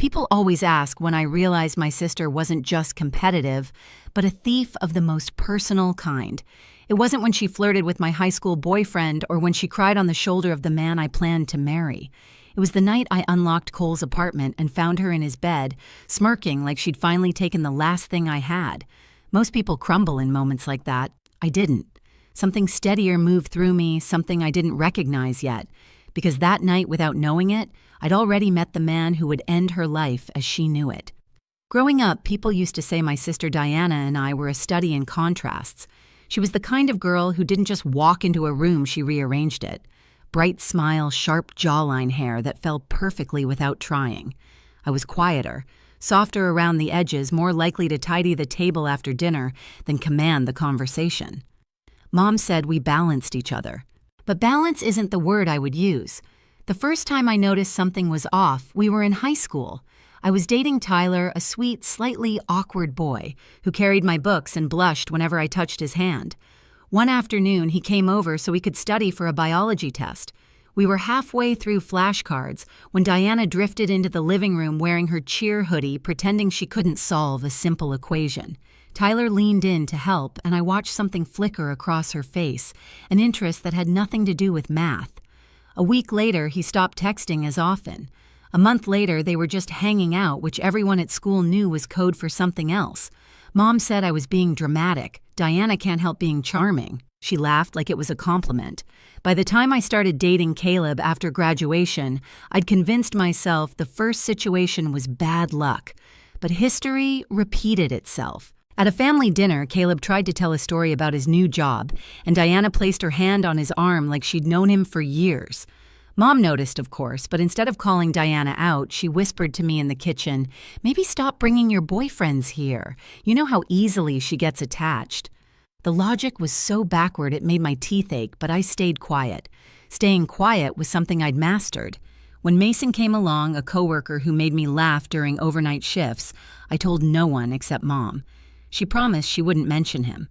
People always ask when I realized my sister wasn't just competitive, but a thief of the most personal kind. It wasn't when she flirted with my high school boyfriend or when she cried on the shoulder of the man I planned to marry. It was the night I unlocked Cole's apartment and found her in his bed, smirking like she'd finally taken the last thing I had. Most people crumble in moments like that. I didn't. Something steadier moved through me, something I didn't recognize yet. Because that night, without knowing it, I'd already met the man who would end her life as she knew it. Growing up, people used to say my sister Diana and I were a study in contrasts. She was the kind of girl who didn't just walk into a room, she rearranged it. Bright smile, sharp jawline hair that fell perfectly without trying. I was quieter, softer around the edges, more likely to tidy the table after dinner than command the conversation. Mom said we balanced each other. But balance isn't the word I would use. The first time I noticed something was off, we were in high school. I was dating Tyler, a sweet, slightly awkward boy who carried my books and blushed whenever I touched his hand. One afternoon, he came over so we could study for a biology test. We were halfway through flashcards when Diana drifted into the living room wearing her cheer hoodie, pretending she couldn't solve a simple equation. Tyler leaned in to help, and I watched something flicker across her face, an interest that had nothing to do with math. A week later, he stopped texting as often. A month later, they were just hanging out, which everyone at school knew was code for something else. Mom said I was being dramatic. Diana can't help being charming. She laughed like it was a compliment. By the time I started dating Caleb after graduation, I'd convinced myself the first situation was bad luck. But history repeated itself. At a family dinner, Caleb tried to tell a story about his new job, and Diana placed her hand on his arm like she'd known him for years. Mom noticed, of course, but instead of calling Diana out, she whispered to me in the kitchen, "Maybe stop bringing your boyfriends here. You know how easily she gets attached." The logic was so backward it made my teeth ache, but I stayed quiet. Staying quiet was something I'd mastered. When Mason came along, a coworker who made me laugh during overnight shifts, I told no one except Mom. She promised she wouldn't mention him.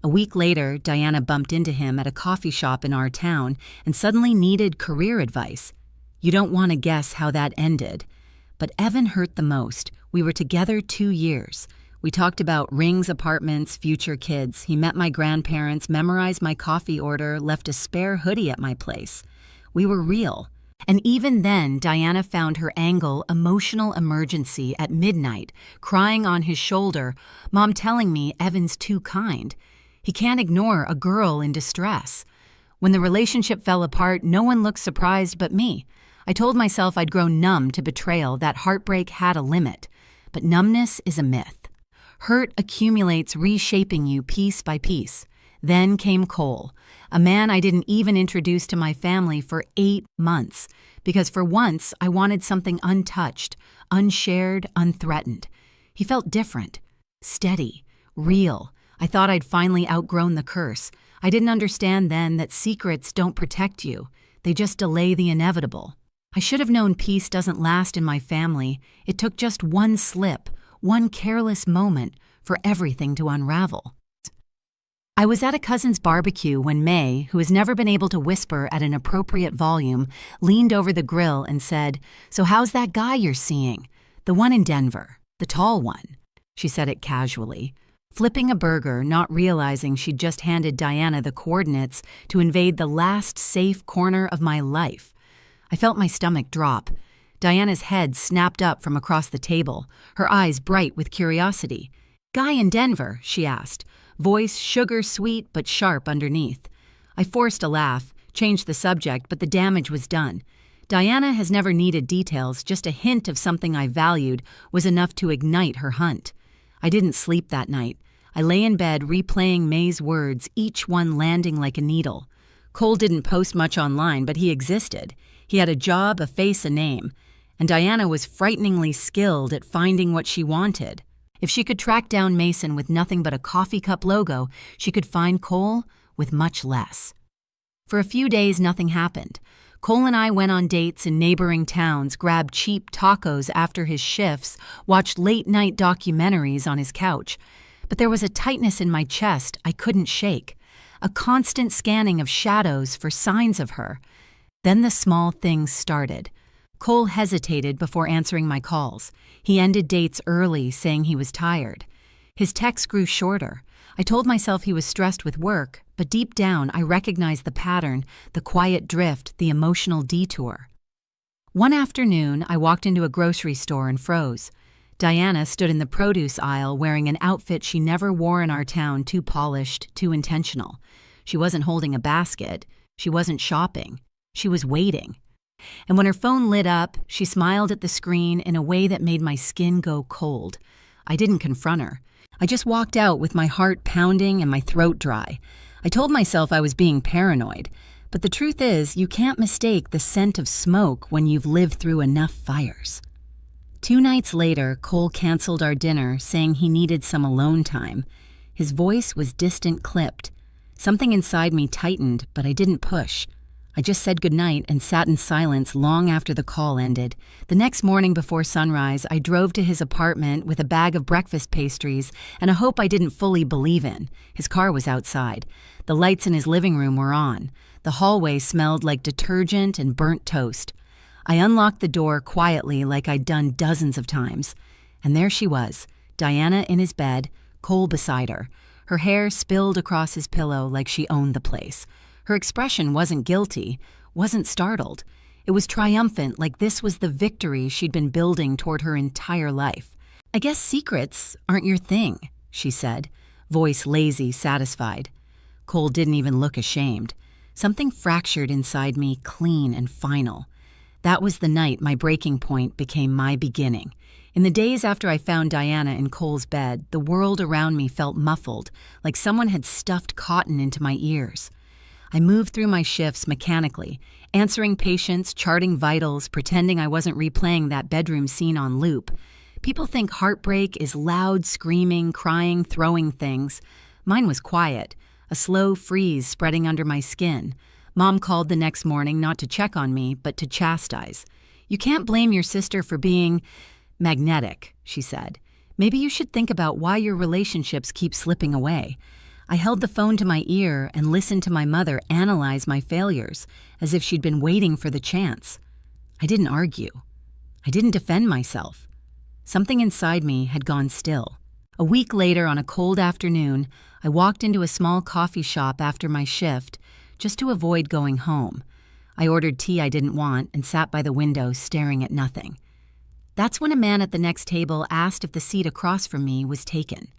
A week later, Diana bumped into him at a coffee shop in our town and suddenly needed career advice. You don't want to guess how that ended. But Evan hurt the most. We were together 2 years. We talked about rings, apartments, future kids. He met my grandparents, memorized my coffee order, left a spare hoodie at my place. We were real. And even then, Diana found her angle, emotional emergency at midnight, crying on his shoulder, Mom telling me Evan's too kind. He can't ignore a girl in distress. When the relationship fell apart, no one looked surprised but me. I told myself I'd grown numb to betrayal, that heartbreak had a limit. But numbness is a myth. Hurt accumulates, reshaping you piece by piece. Then came Cole, a man I didn't even introduce to my family for 8 months, because for once I wanted something untouched, unshared, unthreatened. He felt different, steady, real. I thought I'd finally outgrown the curse. I didn't understand then that secrets don't protect you. They just delay the inevitable. I should have known peace doesn't last in my family. It took just one slip, one careless moment for everything to unravel. I was at a cousin's barbecue when May, who has never been able to whisper at an appropriate volume, leaned over the grill and said, "So how's that guy you're seeing? The one in Denver, the tall one." She said it casually, flipping a burger, not realizing she'd just handed Diana the coordinates to invade the last safe corner of my life. I felt my stomach drop. Diana's head snapped up from across the table, her eyes bright with curiosity. "Guy in Denver?" she asked. Voice sugar-sweet but sharp underneath. I forced a laugh, changed the subject, but the damage was done. Diana has never needed details, just a hint of something I valued was enough to ignite her hunt. I didn't sleep that night. I lay in bed replaying May's words, each one landing like a needle. Cole didn't post much online, but he existed. He had a job, a face, a name. And Diana was frighteningly skilled at finding what she wanted. If she could track down Mason with nothing but a coffee cup logo, she could find Cole with much less. For a few days, nothing happened. Cole and I went on dates in neighboring towns, grabbed cheap tacos after his shifts, watched late-night documentaries on his couch. But there was a tightness in my chest I couldn't shake, a constant scanning of shadows for signs of her. Then the small things started. Cole hesitated before answering my calls. He ended dates early, saying he was tired. His texts grew shorter. I told myself he was stressed with work, but deep down I recognized the pattern, the quiet drift, the emotional detour. One afternoon, I walked into a grocery store and froze. Diana stood in the produce aisle wearing an outfit she never wore in our town, too polished, too intentional. She wasn't holding a basket. She wasn't shopping. She was waiting. And when her phone lit up, she smiled at the screen in a way that made my skin go cold. I didn't confront her. I just walked out with my heart pounding and my throat dry. I told myself I was being paranoid, but the truth is, you can't mistake the scent of smoke when you've lived through enough fires. 2 nights later, Cole canceled our dinner, saying he needed some alone time. His voice was distant clipped. Something inside me tightened, but I didn't push. I just said goodnight and sat in silence long after the call ended. The next morning before sunrise, I drove to his apartment with a bag of breakfast pastries and a hope I didn't fully believe in. His car was outside. The lights in his living room were on. The hallway smelled like detergent and burnt toast. I unlocked the door quietly like I'd done dozens of times. And there she was, Diana in his bed, Cole beside her. Her hair spilled across his pillow like she owned the place. Her expression wasn't guilty, wasn't startled. It was triumphant, like this was the victory she'd been building toward her entire life. "I guess secrets aren't your thing," she said, voice lazy, satisfied. Cole didn't even look ashamed. Something fractured inside me, clean and final. That was the night my breaking point became my beginning. In the days after I found Diana in Cole's bed, the world around me felt muffled, like someone had stuffed cotton into my ears. I moved through my shifts mechanically, answering patients, charting vitals, pretending I wasn't replaying that bedroom scene on loop. People think heartbreak is loud, screaming, crying, throwing things. Mine was quiet, a slow freeze spreading under my skin. Mom called the next morning not to check on me, but to chastise. "You can't blame your sister for being magnetic," she said. "Maybe you should think about why your relationships keep slipping away." I held the phone to my ear and listened to my mother analyze my failures, as if she'd been waiting for the chance. I didn't argue. I didn't defend myself. Something inside me had gone still. A week later, on a cold afternoon, I walked into a small coffee shop after my shift, just to avoid going home. I ordered tea I didn't want and sat by the window staring at nothing. That's when a man at the next table asked if the seat across from me was taken.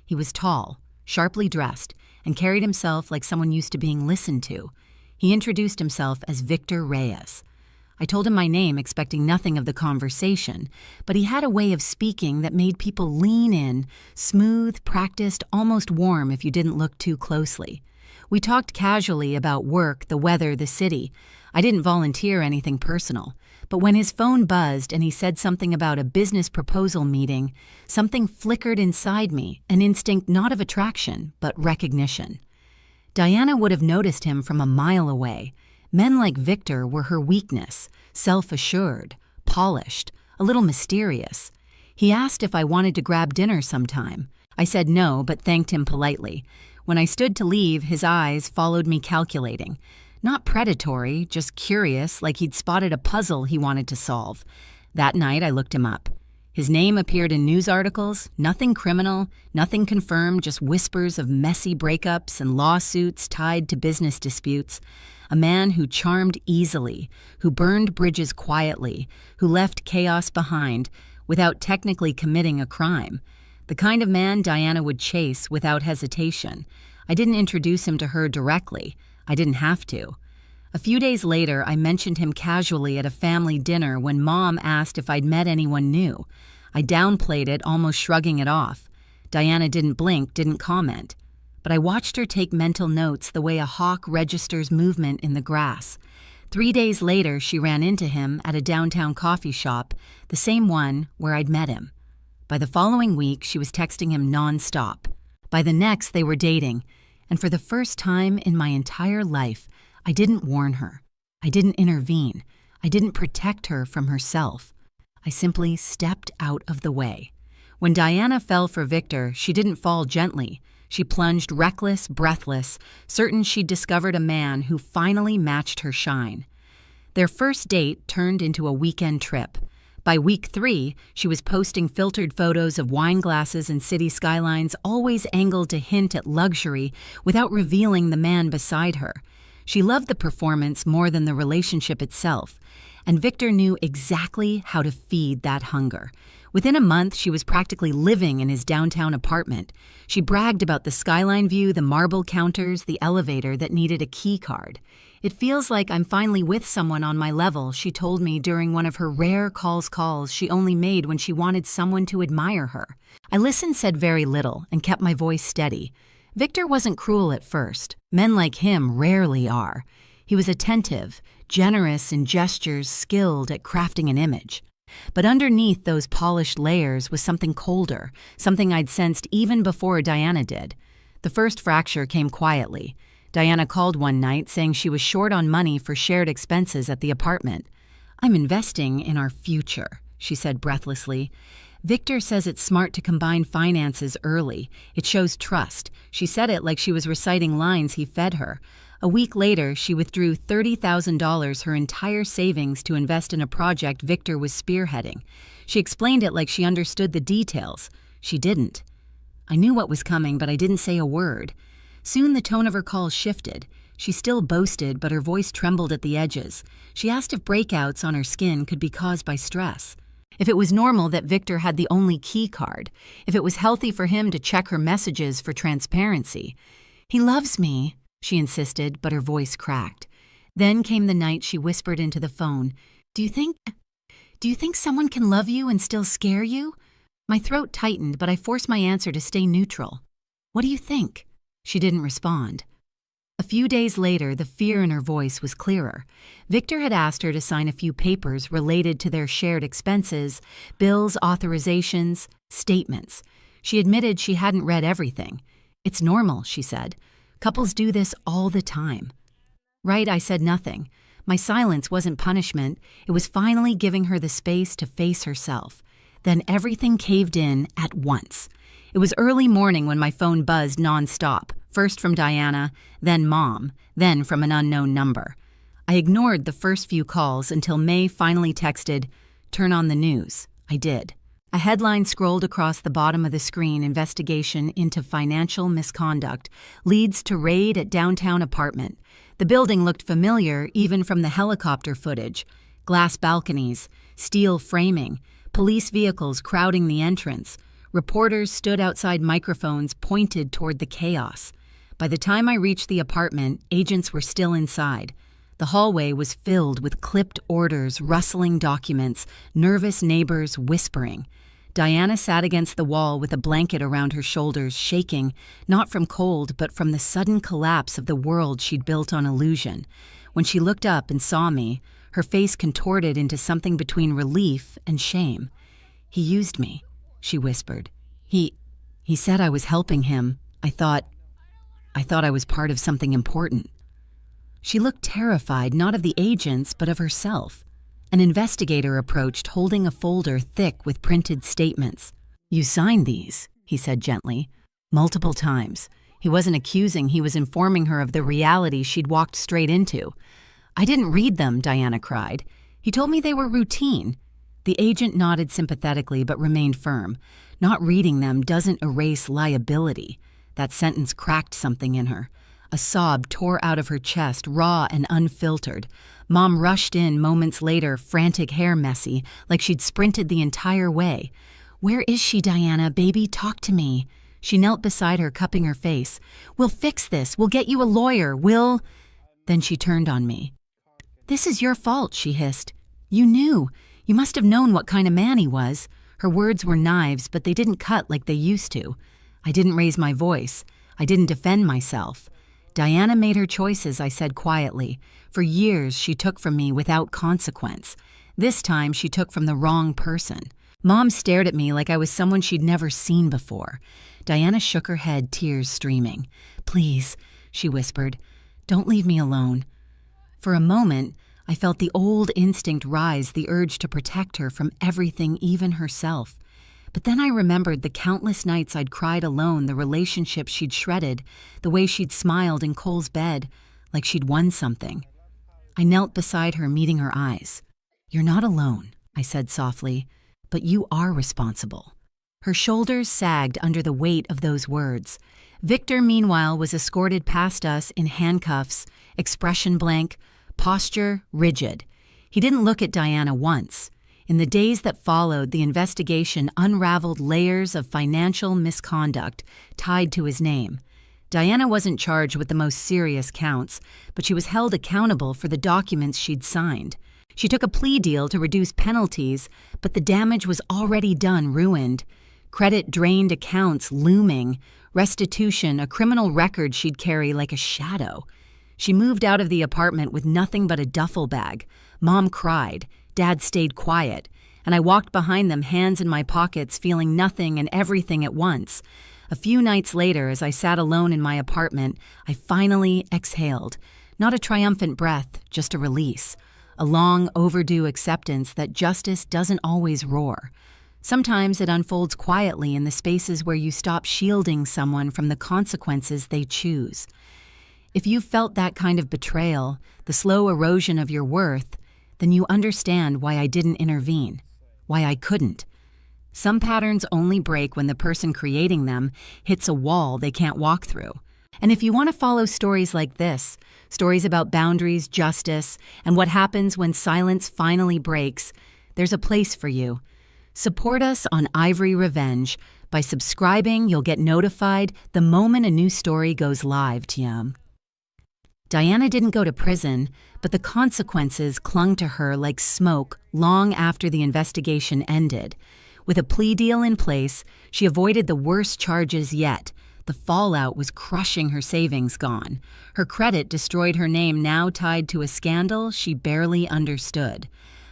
He was tall, sharply dressed, and carried himself like someone used to being listened to. He introduced himself as Victor Reyes. I told him my name, expecting nothing of the conversation, but he had a way of speaking that made people lean in, smooth, practiced, almost warm if you didn't look too closely. We talked casually about work, the weather, the city. I didn't volunteer anything personal, but when his phone buzzed and he said something about a business proposal meeting, something flickered inside me, an instinct not of attraction, but recognition. Diana would have noticed him from a mile away. Men like Victor were her weakness, self-assured, polished, a little mysterious. He asked if I wanted to grab dinner sometime. I said no, but thanked him politely. When I stood to leave, his eyes followed me calculating. Not predatory, just curious, like he'd spotted a puzzle he wanted to solve. That night, I looked him up. His name appeared in news articles, nothing criminal, nothing confirmed, just whispers of messy breakups and lawsuits tied to business disputes. A man who charmed easily, who burned bridges quietly, who left chaos behind without technically committing a crime. The kind of man Diana would chase without hesitation. I didn't introduce him to her directly. I didn't have to. A few days later, I mentioned him casually at a family dinner when Mom asked if I'd met anyone new. I downplayed it, almost shrugging it off. Diana didn't blink, didn't comment. But I watched her take mental notes the way a hawk registers movement in the grass. 3 days later, she ran into him at a downtown coffee shop, the same one where I'd met him. By the following week, she was texting him nonstop. By the next, they were dating. And for the first time in my entire life, I didn't warn her. I didn't intervene. I didn't protect her from herself. I simply stepped out of the way. When Diana fell for Victor, she didn't fall gently. She plunged reckless, breathless, certain she'd discovered a man who finally matched her shine. Their first date turned into a weekend trip. By week 3, she was posting filtered photos of wine glasses and city skylines, always angled to hint at luxury without revealing the man beside her. She loved the performance more than the relationship itself, and Victor knew exactly how to feed that hunger. Within a month, she was practically living in his downtown apartment. She bragged about the skyline view, the marble counters, the elevator that needed a key card. "It feels like I'm finally with someone on my level," she told me during one of her rare calls she only made when she wanted someone to admire her. I listened, said very little, and kept my voice steady. Victor wasn't cruel at first. Men like him rarely are. He was attentive, generous in gestures, skilled at crafting an image. But underneath those polished layers was something colder, something I'd sensed even before Diana did. The first fracture came quietly. Diana called one night saying she was short on money for shared expenses at the apartment. "I'm investing in our future," she said breathlessly. "Victor says it's smart to combine finances early. It shows trust." She said it like she was reciting lines he fed her. A week later, she withdrew $30,000, her entire savings, to invest in a project Victor was spearheading. She explained it like she understood the details. She didn't. I knew what was coming, but I didn't say a word. Soon the tone of her calls shifted. She still boasted, but her voice trembled at the edges. She asked if breakouts on her skin could be caused by stress. If it was normal that Victor had the only key card. If it was healthy for him to check her messages for transparency. "He loves me," she insisted, but her voice cracked. Then came the night she whispered into the phone, Do you think someone can love you and still scare you?" My throat tightened, but I forced my answer to stay neutral. "What do you think?" She didn't respond. A few days later, the fear in her voice was clearer. Victor had asked her to sign a few papers related to their shared expenses, bills, authorizations, statements. She admitted she hadn't read everything. "It's normal," she said. "Couples do this all the time." Right, I said nothing. My silence wasn't punishment. It was finally giving her the space to face herself. Then everything caved in at once. It was early morning when my phone buzzed nonstop, first from Diana, then Mom, then from an unknown number. I ignored the first few calls until May finally texted, "Turn on the news." I did. A headline scrolled across the bottom of the screen, "Investigation into financial misconduct leads to raid at downtown apartment." The building looked familiar even from the helicopter footage. Glass balconies, steel framing, police vehicles crowding the entrance. Reporters stood outside microphones pointed toward the chaos. By the time I reached the apartment, agents were still inside. The hallway was filled with clipped orders, rustling documents, nervous neighbors whispering. Diana sat against the wall with a blanket around her shoulders, shaking, not from cold, but from the sudden collapse of the world she'd built on illusion. When she looked up and saw me, her face contorted into something between relief and shame. "He used me," she whispered. He said I was helping him. I thought I was part of something important." She looked terrified, not of the agents, but of herself. An investigator approached, holding a folder thick with printed statements. "You signed these," he said gently. Multiple times. He wasn't accusing, he was informing her of the reality she'd walked straight into. "I didn't read them," Diana cried. "He told me they were routine." The agent nodded sympathetically but remained firm. "Not reading them doesn't erase liability." That sentence cracked something in her. A sob tore out of her chest, raw and unfiltered. Mom rushed in moments later, frantic hair messy, like she'd sprinted the entire way. "Where is she, Diana? Baby, talk to me." She knelt beside her, cupping her face. "We'll fix this. We'll get you a lawyer. We'll—" Then she turned on me. "This is your fault," she hissed. "You knew. You must have known what kind of man he was." Her words were knives, but they didn't cut like they used to. I didn't raise my voice. I didn't defend myself. "Diana made her choices," I said quietly. "For years, she took from me without consequence. This time, she took from the wrong person." Mom stared at me like I was someone she'd never seen before. Diana shook her head, tears streaming. "Please," she whispered, "don't leave me alone." For a moment, I felt the old instinct rise, the urge to protect her from everything, even herself. But then I remembered the countless nights I'd cried alone, the relationships she'd shredded, the way she'd smiled in Cole's bed, like she'd won something. I knelt beside her, meeting her eyes. "You're not alone," I said softly, "but you are responsible." Her shoulders sagged under the weight of those words. Victor, meanwhile, was escorted past us in handcuffs, expression blank, posture rigid. He didn't look at Diana once. In the days that followed, the investigation unraveled layers of financial misconduct tied to his name. Diana wasn't charged with the most serious counts, but she was held accountable for the documents she'd signed. She took a plea deal to reduce penalties, but the damage was already done, ruined. Credit drained, accounts looming, restitution, a criminal record she'd carry like a shadow. She moved out of the apartment with nothing but a duffel bag. Mom cried. Dad stayed quiet. And I walked behind them, hands in my pockets, feeling nothing and everything at once. A few nights later, as I sat alone in my apartment, I finally exhaled. Not a triumphant breath, just a release. A long, overdue acceptance that justice doesn't always roar. Sometimes it unfolds quietly in the spaces where you stop shielding someone from the consequences they choose. If you've felt that kind of betrayal, the slow erosion of your worth, then you understand why I didn't intervene, why I couldn't. Some patterns only break when the person creating them hits a wall they can't walk through. And if you want to follow stories like this, stories about boundaries, justice, and what happens when silence finally breaks, there's a place for you. Support us on Ivory Revenge. By subscribing, you'll get notified the moment a new story goes live, Tiam. Diana didn't go to prison, but the consequences clung to her like smoke long after the investigation ended. With a plea deal in place, she avoided the worst charges yet. The fallout was crushing, her savings gone. Her credit destroyed, her name now tied to a scandal she barely understood.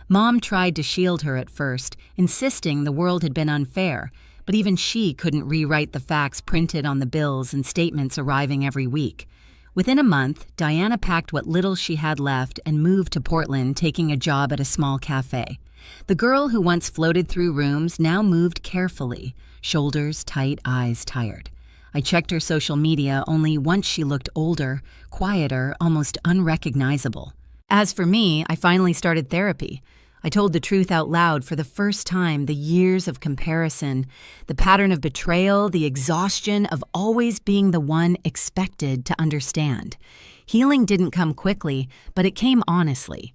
Mom tried to shield her at first, insisting the world had been unfair, but even she couldn't rewrite the facts printed on the bills and statements arriving every week. Within a month, Diana packed what little she had left and moved to Portland, taking a job at a small cafe. The girl who once floated through rooms now moved carefully, shoulders tight, eyes tired. I checked her social media only once. She looked older, quieter, almost unrecognizable. As for me, I finally started therapy. I told the truth out loud for the first time, the years of comparison, the pattern of betrayal, the exhaustion of always being the one expected to understand. Healing didn't come quickly, but it came honestly.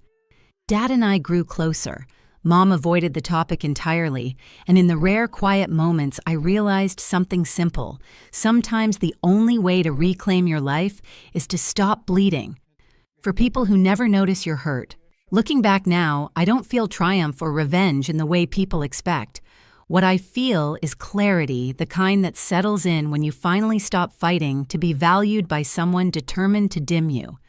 Dad and I grew closer. Mom avoided the topic entirely, and in the rare quiet moments, I realized something simple. Sometimes the only way to reclaim your life is to stop bleeding. For people who never notice you're hurt, looking back now, I don't feel triumph or revenge in the way people expect. What I feel is clarity, the kind that settles in when you finally stop fighting to be valued by someone determined to dim you.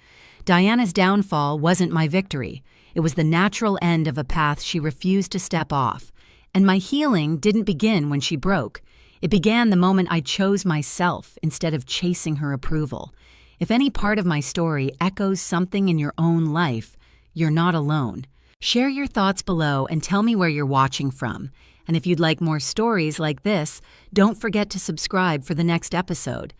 Diana's downfall wasn't my victory. It was the natural end of a path she refused to step off. And my healing didn't begin when she broke. It began the moment I chose myself instead of chasing her approval. If any part of my story echoes something in your own life, you're not alone. Share your thoughts below and tell me where you're watching from. And if you'd like more stories like this, don't forget to subscribe for the next episode.